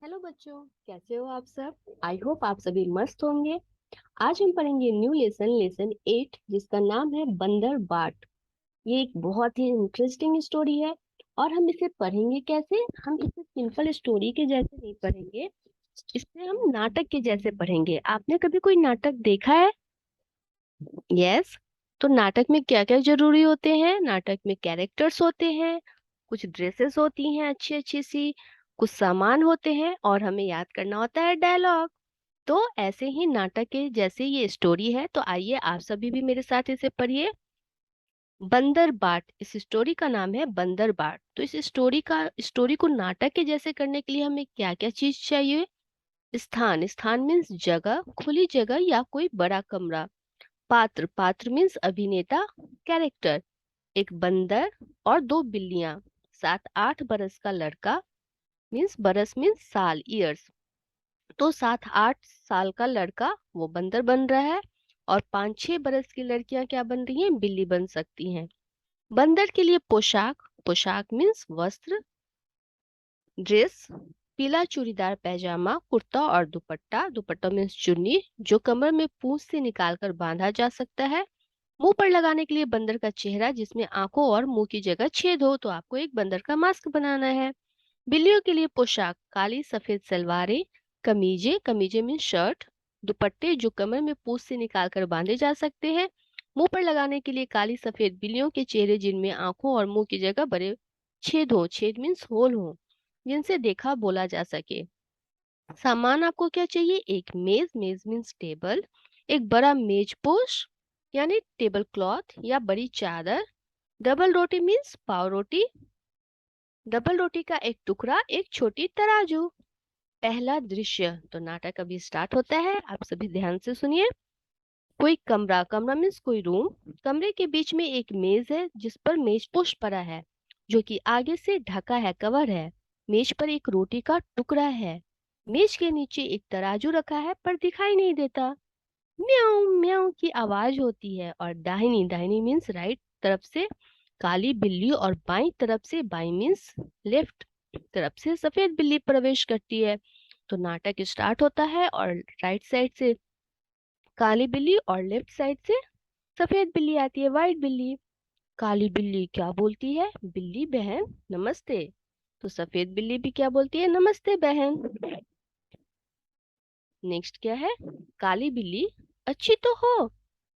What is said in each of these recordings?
Hello बच्चों, कैसे हो आप सब। आई होप आप सभी मस्त होंगे। आज हम पढ़ेंगे न्यू लेसन 8 जिसका नाम है बंदर बाट। ये एक बहुत ही इंटरेस्टिंग स्टोरी है। और हम इसे पढ़ेंगे कैसे। हम इसे सिंपल स्टोरी के जैसे नहीं पढ़ेंगे, इसे हम नाटक के जैसे पढ़ेंगे। आपने कभी कोई नाटक देखा है? यस। तो नाटक में क्या क्या जरूरी होते हैं? नाटक में कैरेक्टर्स होते हैं, कुछ ड्रेसेस होती हैं अच्छी अच्छी सी, कुछ सामान होते हैं और हमें याद करना होता है डायलॉग। तो ऐसे ही नाटक के जैसे ये स्टोरी है, तो आइए आप सभी भी मेरे साथ इसे पढ़िए। बंदर बाट, इस स्टोरी का नाम है बंदर बाट। तो इस स्टोरी को नाटक के जैसे करने के लिए हमें क्या क्या चीज चाहिए? स्थान, स्थान मीन्स जगह, खुली जगह या कोई बड़ा कमरा। पात्र, पात्र मीन्स अभिनेता, कैरेक्टर। एक बंदर और दो बिल्लियां। 7-8 बरस का लड़का, मीन्स बरस मीन्स साल, ईयर्स। तो 7-8 साल का लड़का वो बंदर बन रहा है, और 5-6 बरस की लड़कियां क्या बन रही हैं? बिल्ली बन सकती हैं। बंदर के लिए पोशाक, पोशाक मीन्स वस्त्र, ड्रेस। पीला चूड़ीदार पैजामा, कुर्ता और दुपट्टा, दुपट्टा मीन्स चुन्नी जो कमर में पूंछ से निकालकर बांधा जा सकता है। मुंह पर लगाने के लिए बंदर का चेहरा जिसमें आंखों और मुंह की जगह छेद हो, तो आपको एक बंदर का मास्क बनाना है। बिल्लियों के लिए पोशाक, काली सफेद सलवारें, कमीजें, कमीजें मीन शर्ट, दुपट्टे जो कमर में पूंछ से निकालकर बांधे जा सकते हैं। मुंह पर लगाने के लिए काली सफेद बिल्लियों के चेहरे जिनमें आंखों और मुंह की जगह बड़े छेद हो, छेद मीन्स होल हो, जिनसे देखा बोला जा सके। सामान आपको क्या चाहिए? एक मेज, मेज मीन्स टेबल, एक बड़ा मेज पोश यानी टेबल क्लॉथ या बड़ी चादर। डबल रोटी मीन्स पाव रोटी, डबल रोटी का एक टुकड़ा, एक छोटी तराजू। पहला दृश्य, तो नाटक अभी स्टार्ट होता है, आप सभी ध्यान से सुनिए। कोई कमरा, कमरा मीन्स कोई रूम। कमरे के बीच में एक मेज है जिस पर मेजपोश पड़ा है जो कि आगे से ढका है, कवर है। मेज पर एक रोटी का टुकड़ा है। मेज के नीचे एक तराजू रखा है पर दिखाई नहीं देता। म्याऊं म्याऊं की आवाज होती है, और दाहिनी, दाहिनी मीन्स राइट तरफ से काली बिल्ली और बाईं तरफ से, बाईं मीन्स लेफ्ट तरफ से सफेद बिल्ली प्रवेश करती है। तो नाटक स्टार्ट होता है, और राइट साइड से काली बिल्ली और लेफ्ट साइड से सफेद बिल्ली आती है, व्हाइट बिल्ली। काली बिल्ली क्या बोलती है? बिल्ली बहन नमस्ते। तो सफेद बिल्ली भी क्या बोलती है? नमस्ते बहन। नेक्स्ट क्या है? काली बिल्ली, अच्छी तो हो।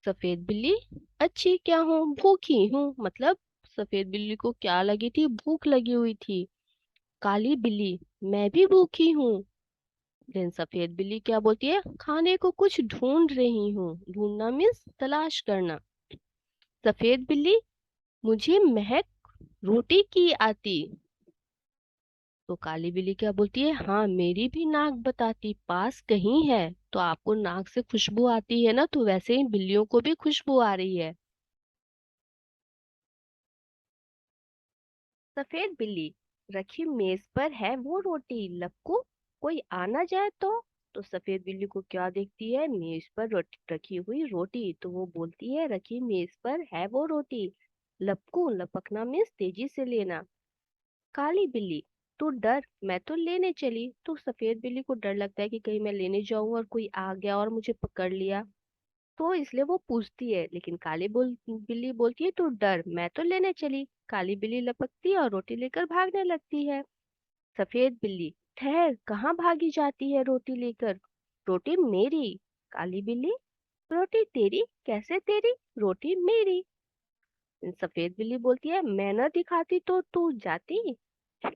सफेद बिल्ली, अच्छी क्या हूँ? भूखी हूँ। मतलब सफेद बिल्ली को क्या लगी थी? भूख लगी हुई थी। काली बिल्ली, मैं भी भूखी हूँ। देन सफेद बिल्ली क्या बोलती है? खाने को कुछ ढूंढ रही हूँ। ढूंढना मीन्स तलाश करना। सफेद बिल्ली, मुझे महक रोटी की आती। तो काली बिल्ली क्या बोलती है? हाँ, मेरी भी नाक बताती, पास कहीं है। तो आपको नाक से खुशबू आती है ना, तो वैसे ही बिल्लियों को भी खुशबू आ रही है। सफेद बिल्ली, रखी मेज पर है वो रोटी, लपकू कोई आ ना जाए तो सफेद बिल्ली को क्या देखती है? मेज पर रखी हुई रोटी, तो वो बोलती है रखी मेज पर है वो रोटी, लपकू, लपकना मीन्स तेजी से लेना। काली बिल्ली, तू डर, मैं तो लेने चली। तो सफेद बिल्ली को डर लगता है कि कहीं मैं लेने जाऊं और कोई आ गया और मुझे पकड़ लिया, तो इसलिए वो पूछती है। लेकिन बिल्ली बोलती है तू डर, मैं तो लेने चली। काली बिल्ली लपकती है और रोटी लेकर भागने लगती है। सफेद बिल्ली, ठहर, कहाँ भागी जाती है रोटी लेकर? रोटी मेरी। काली बिल्ली, रोटी तेरी? कैसे तेरी? रोटी मेरी। सफेद बिल्ली बोलती है मैं न दिखाती तो तू जाती।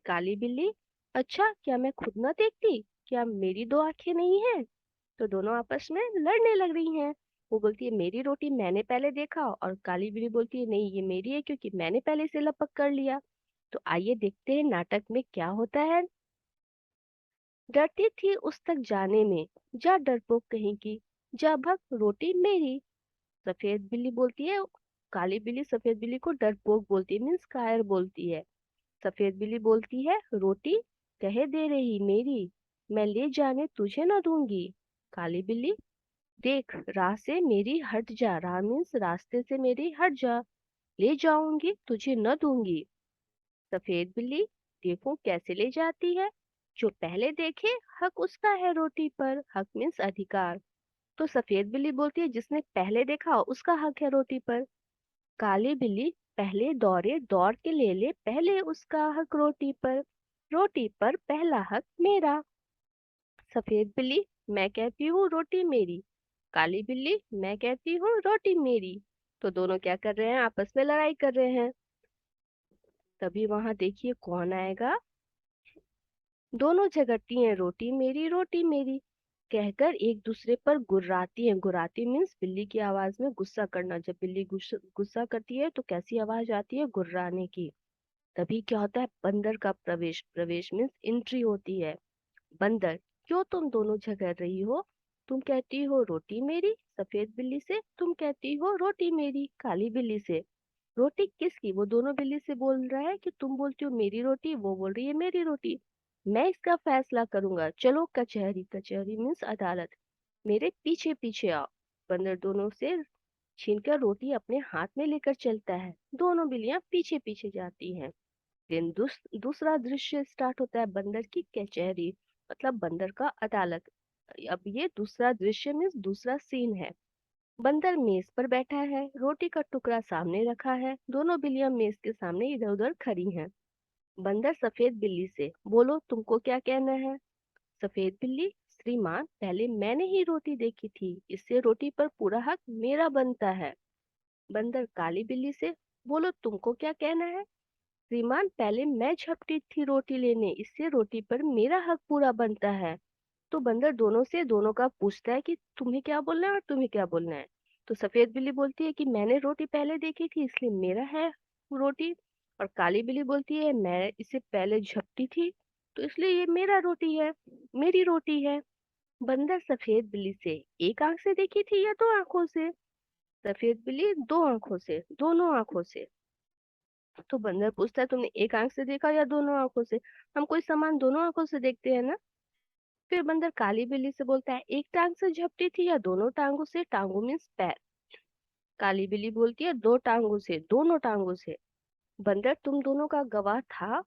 काली बिल्ली, अच्छा क्या मैं खुद न देखती? क्या मेरी दो आंखें नहीं हैं? तो दोनों आपस में लड़ने लग रही हैं। वो बोलती है मेरी रोटी मैंने पहले देखा, और काली बिल्ली बोलती है नहीं, ये मेरी है क्योंकि मैंने पहले इसे लपक कर लिया। तो आइए देखते हैं नाटक में क्या होता है। डरती थी उस तक जाने में, जा डरपोक कहीं की, जा भग, रोटी मेरी। सफेद बिल्ली बोलती है, काली बिल्ली सफेद बिल्ली को डरपोक बोलती है, मीन्स कायर बोलती है। सफेद बिल्ली बोलती है रोटी कहे दे रही मेरी, मैं ले जाने तुझे न दूंगी। काली बिल्ली, देख राह से मेरी हट जा, राह मीन्स रास्ते से मेरी हट जा, ले जाऊंगी तुझे न दूंगी। सफेद बिल्ली, देखूं कैसे ले जाती है। जो पहले देखे हक उसका है रोटी पर। हक मीन्स अधिकार। तो सफेद बिल्ली बोलती है जिसने पहले देखा उसका हक है रोटी पर। काली बिल्ली पहले दौड़े दौड़ के ले ले पहले उसका हक रोटी पर। रोटी पर पहला हक मेरा। सफेद बिल्ली मैं कहती हूँ रोटी मेरी। काली बिल्ली मैं कहती हूँ रोटी मेरी। तो दोनों क्या कर रहे हैं, आपस में लड़ाई कर रहे हैं। तभी वहां देखिए कौन आएगा। दोनों झगड़ती हैं रोटी मेरी कहकर एक दूसरे पर गुर्राती हैं। गुर्राती मीन्स बिल्ली की आवाज में गुस्सा करना। जब बिल्ली गुस्सा करती है तो कैसी आवाज आती है, गुर्राने की। तभी क्या होता है, बंदर का प्रवेश। प्रवेश मीन्स एंट्री होती है। बंदर क्यों तुम दोनों झगड़ रही हो? तुम कहती हो रोटी मेरी सफेद बिल्ली से, तुम कहती हो रोटी मेरी काली बिल्ली से। रोटी किसकी? वो दोनों बिल्ली से बोल रहा है कि तुम बोलती हो मेरी रोटी, वो बोल रही है मेरी रोटी। मैं इसका फैसला करूंगा, चलो कचहरी। कचहरी मीन्स अदालत। मेरे पीछे पीछे आओ। बंदर दोनों से छीनकर रोटी अपने हाथ में लेकर चलता है। दोनों बिल्लियां पीछे पीछे जाती हैं। दिन दूसरा दृश्य स्टार्ट होता है, बंदर की कचहरी मतलब बंदर का अदालत। अब ये दूसरा दृश्य मीन्स दूसरा सीन है। बंदर मेज पर बैठा है, रोटी का टुकड़ा सामने रखा है। दोनों बिल्लियां मेज के सामने इधर उधर खड़ी हैं। बंदर सफेद बिल्ली से, बोलो तुमको क्या कहना है? सफेद बिल्ली, श्रीमान पहले मैंने ही रोटी देखी थी, इससे रोटी पर पूरा हक मेरा बनता है। बंदर काली बिल्ली से, बोलो तुमको क्या कहना है? श्रीमान पहले मैं झपटी थी रोटी लेने, इससे रोटी पर मेरा हक पूरा बनता है। तो बंदर दोनों से दोनों का पूछता है कि तुम्हें क्या बोलना है और तुम्हें क्या बोलना है। तो सफेद बिल्ली बोलती है कि मैंने रोटी पहले देखी थी इसलिए मेरा है रोटी। और काली बिल्ली बोलती है मैं इसे पहले झपटी थी तो इसलिए ये मेरा रोटी है, मेरी रोटी है। बंदर सफेद बिल्ली से, एक आंख से देखी थी या दो आंखों से? सफेद बिल्ली, दो आंखों से, दोनों आंखों से। तो बंदर पूछता है तुमने एक आंख से देखा या दोनों आंखों से? हम कोई सामान दोनों आंखों से देखते हैं ना। फिर बंदर काली बिल्ली से बोलता है एक टांग से झपटी थी या दोनों टांगों से? टांगों मीन्स पैर। काली बिल्ली बोलती है दो टांगों से, दोनों टांगों से। बंदर तुम दोनों का गवाह था,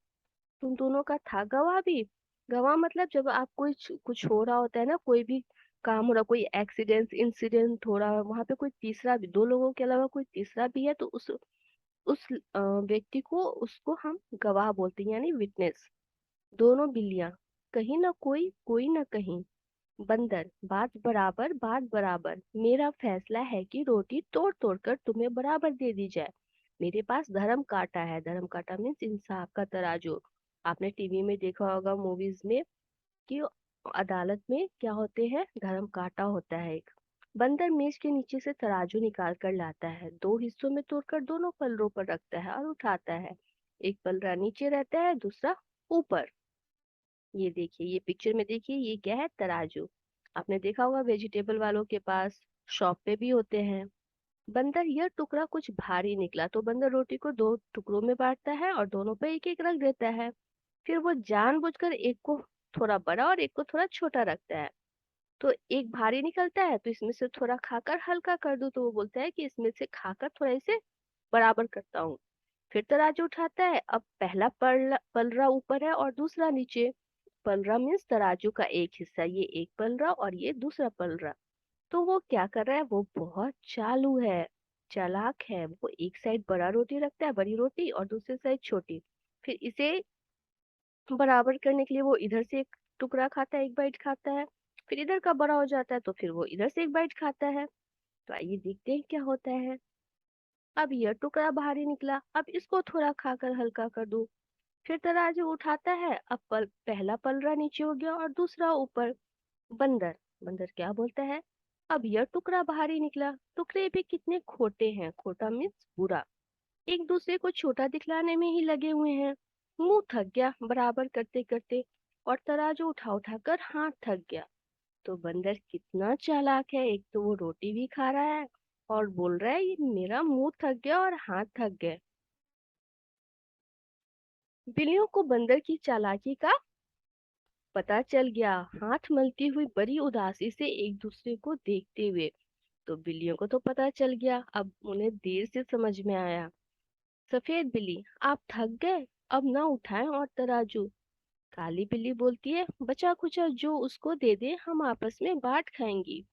तुम दोनों का था गवाह भी। गवाह मतलब जब आप कोई कुछ हो रहा होता है ना, कोई भी काम हो रहा, कोई एक्सीडेंट इंसिडेंट हो रहा है, वहां पे कोई तीसरा भी, दो लोगों के अलावा कोई तीसरा भी है तो उस व्यक्ति को उसको हम गवाह बोलते हैं यानी विटनेस। दोनों बिल्लियां, कहीं ना कोई कोई ना कहीं। बंदर बात बराबर, मेरा फैसला है कि रोटी तोड़ तोड़ कर तुम्हें बराबर दे दी जाए। मेरे पास धर्म काटा है। धर्म काटा मीन्स इंसाफ का तराजू। आपने टीवी में देखा होगा, मूवीज में, कि अदालत में क्या होते हैं, धर्म काटा होता है एक। बंदर मेज के नीचे से तराजू निकाल कर लाता है, दो हिस्सों में तोड़कर दोनों पलरों पर रखता है और उठाता है। एक पलरा नीचे रहता है, दूसरा ऊपर। ये देखिए, ये पिक्चर में देखिए, ये क्या है, तराजू। आपने देखा होगा वेजिटेबल वालों के पास शॉप पे भी होते हैं। बंदर यह टुकड़ा कुछ भारी निकला तो बंदर रोटी को दो टुकड़ों में बांटता है और दोनों पे एक एक रख देता है। फिर वो जानबूझकर एक को थोड़ा बड़ा और एक को थोड़ा छोटा रखता है। तो एक भारी निकलता है तो इसमें से थोड़ा खाकर हल्का कर दूं, तो वो बोलता है कि इसमें से खाकर थोड़ा इसे बराबर करता हूँ। फिर तराजू उठाता है, अब पहला पलरा ऊपर है और दूसरा नीचे। पलरा मीन्स तराजू का एक हिस्सा, ये एक पलरा और ये दूसरा पलरा। तो वो क्या कर रहा है, वो बहुत चालू है, चालाक है। वो एक साइड बड़ा रोटी रखता है, बड़ी रोटी, और दूसरी साइड छोटी। फिर इसे बराबर करने के लिए वो इधर से एक टुकड़ा खाता है, एक बाइट खाता है। फिर इधर का बड़ा हो जाता है तो फिर वो इधर से एक बाइट खाता है। तो आइए देखते हैं क्या होता है। अब यह टुकड़ा भारी निकला, अब इसको थोड़ा खाकर हल्का कर दूं। फिर तराजू उठाता है, अब पहला पलड़ा नीचे हो गया और दूसरा ऊपर। बंदर बंदर क्या बोलता है, अब यह टुकड़ा भारी निकला, टुकड़े भी कितने खोटे हैं। खोटा मीन्स बुरा, एक दूसरे को छोटा दिखलाने में ही लगे हुए हैं। मुंह थक गया बराबर करते करते, और तराजू उठा उठा कर हाथ थक गया। तो बंदर कितना चालाक है, एक तो वो रोटी भी खा रहा है और बोल रहा है ये मेरा मुंह थक गया और हाथ थक गए। बिल्लियों को बंदर की चालाकी का पता चल गया। हाथ मलती हुई बड़ी उदासी से एक दूसरे को देखते हुए। तो बिल्लियों को तो पता चल गया, अब उन्हें देर से समझ में आया। सफेद बिल्ली, आप थक गए, अब ना उठाएं और तराजू। काली बिल्ली बोलती है, बचा खुचा जो उसको दे दे हम आपस में बांट खाएंगी।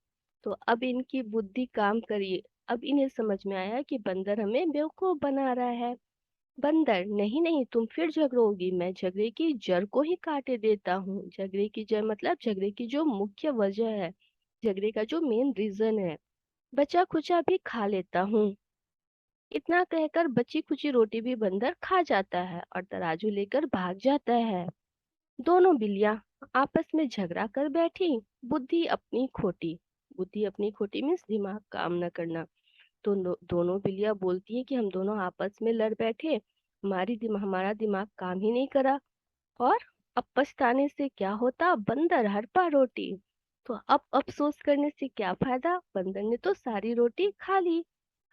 तो अब इनकी बुद्धि काम करिए। अब इन्हें समझ में आया कि बंदर हमें बेवकूफ बना रहा है। बंदर, नहीं नहीं, तुम फिर झगड़ोगी, मैं झगड़े की जड़ को ही काटे देता हूँ। झगड़े की जड़ मतलब झगड़े की जो मुख्य वजह है, झगड़े का जो मेन रीजन है। बचा खुचा भी खा लेता हूँ। इतना कहकर बची खुची रोटी भी बंदर खा जाता है और तराजू लेकर भाग जाता है। दोनों बिल्लियां आपस में झगड़ा कर बैठी। बुद्धि अपनी खोटी। बुद्धि अपनी खोटी मीन्स दिमाग काम न करना। तो दोनों बिल्लियां बोलती है कि हम दोनों आपस में लड़ बैठे, हमारा दिमाग काम ही नहीं करा। और अब पछताने से क्या होता, बंदर हर पा रोटी। तो अब अफसोस करने से क्या फायदा, बंदर ने तो सारी रोटी खा ली।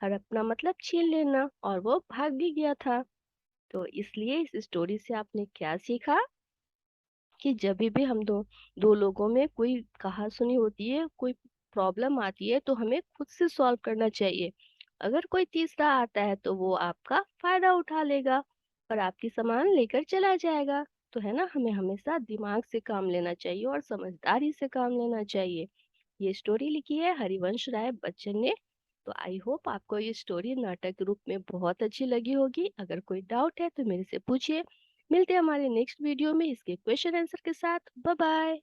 हड़पना मतलब छीन लेना, और वो भाग भी गया था। तो इसलिए इस स्टोरी से आपने क्या सीखा कि जब भी हम दो दो लोगों में कोई कहा सुनी होती है, कोई प्रॉब्लम आती है, तो हमें खुद से सॉल्व करना चाहिए। अगर कोई तीसरा आता है तो वो आपका फायदा उठा लेगा और आपकी सामान लेकर चला जाएगा। तो है ना, हमें हमेशा दिमाग से काम लेना चाहिए और समझदारी से काम लेना चाहिए। ये स्टोरी लिखी है हरिवंश राय बच्चन ने। तो आई होप आपको ये स्टोरी नाटक के रूप में बहुत अच्छी लगी होगी। अगर कोई डाउट है तो मेरे से पूछिए। मिलते हैं हमारे नेक्स्ट वीडियो में इसके क्वेश्चन आंसर के साथ। Bye bye.